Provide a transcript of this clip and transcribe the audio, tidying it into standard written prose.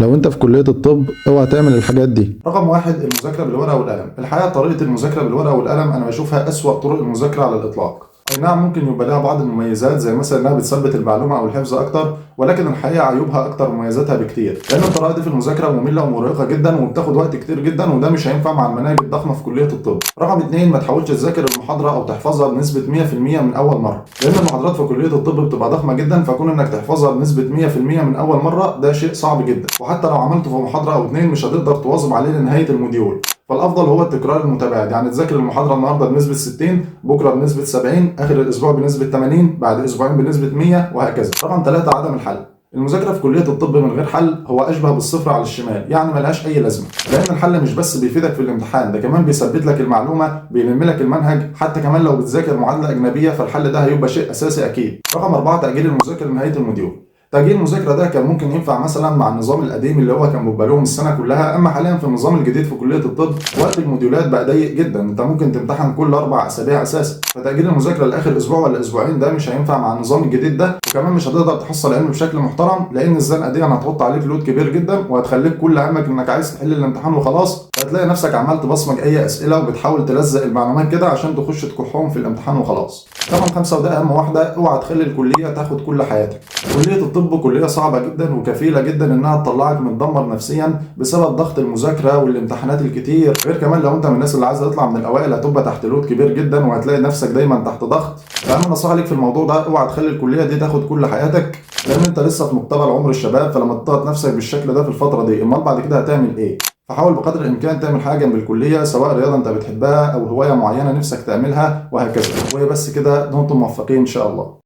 لو انت في كلية الطب اوعى تعمل الحاجات دي. رقم واحد، المذاكرة بالورقة والقلم. الحقيقة طريقة المذاكرة بالورقة والقلم أنا بشوفها أسوأ طرق المذاكرة على الإطلاق. أي نعم ممكن يبقى لها بعض المميزات زي مثلا إنها بتثبت المعلومة أو الحفظ أكتر، ولكن الحقيقة عيوبها أكتر من مميزاتها بكتير، لأن الطريقة دي في المذاكرة مملة ومرهقة جدا وبتاخد وقت كتير جدا، وده مش هينفع مع المناهج الضخمة في كلية الطب. رقم اتنين، ما تحاولش تذاكر المحاضرة أو تحفظها بنسبة 100% من أول مرة، لأن المحاضرات في كلية الطب بتبقى ضخمة جدا، فكون إنك تحفظها بنسبة 100% من أول مرة ده شيء صعب جدا، وحتى لو عملته في محاضرة أو اتنين مش هتقدر تواظب عليه لنهاية الموديول. فالافضل هو التكرار المتباعد، يعني تذاكر المحاضره النهارده بنسبه 60، بكره بنسبه 70، اخر الاسبوع بنسبه 80، بعد اسبوعين بنسبه 100 وهكذا. رقم 3، عدم الحل. المذاكره في كليه الطب من غير حل هو اشبه بالصفر على الشمال، يعني ملهاش اي لازمه، لان الحل مش بس بيفيدك في الامتحان، ده كمان بيثبت لك المعلومه، بيلم لك المنهج، حتى كمان لو بتذاكر معادله اجنبيه فالحل ده هيبقى شيء اساسي اكيد. رقم 4، تاجيل المذاكره لنهايه الموديول. تأجيل المذاكرة ده كان ممكن ينفع مثلا مع النظام القديم اللي هو كان بيبقى لهم السنة كلها، أما حاليا في النظام الجديد في كلية الطب وقت الموديولات بقى ضيق جدا، أنت ممكن تمتحن كل 4 أسابيع أساسا، فتأجيل المذاكرة لآخر أسبوع ولا أسبوعين ده مش هينفع مع النظام الجديد ده، وكمان مش هتقدر تحصل علم بشكل محترم، لأن الزنقة دي هتحط عليك لود كبير جدا وهتخليك كل همك إنك عايز تحل الامتحان وخلاص، فهتلاقي نفسك عمال تبصمج أي أسئلة وبتحاول تلزق المعلومات كده عشان تخش تكحهم في الامتحان وخلاص. رقم 5، وده أهم واحدة، اوعى تخلي الكلية تاخد كل حياتك. كلية الطب كلية صعبة جدا وكفيلة جدا انها تطلعك متدمر نفسيا بسبب ضغط المذاكرة والامتحانات الكتير، غير كمان لو انت من الناس اللي عايزة تطلع من الاوائل هتبقى تحت لود كبير جدا وهتلاقي نفسك دايما تحت ضغط. فاهم نصيحة ليك في الموضوع ده، اوعى تخلي الكلية دي تاخد كل حياتك، لان انت لسه في مقتبل عمر الشباب، فلما تضغط نفسك بالشكل ده في الفترة دي امال بعد كده هتعمل ايه؟ فحاول بقدر الامكان تعمل حاجه جنب الكليه، سواء رياضه انت بتحبها او هوايه معينه نفسك تعملها وهكذا. وهي بس كده، دمتم موفقين ان شاء الله.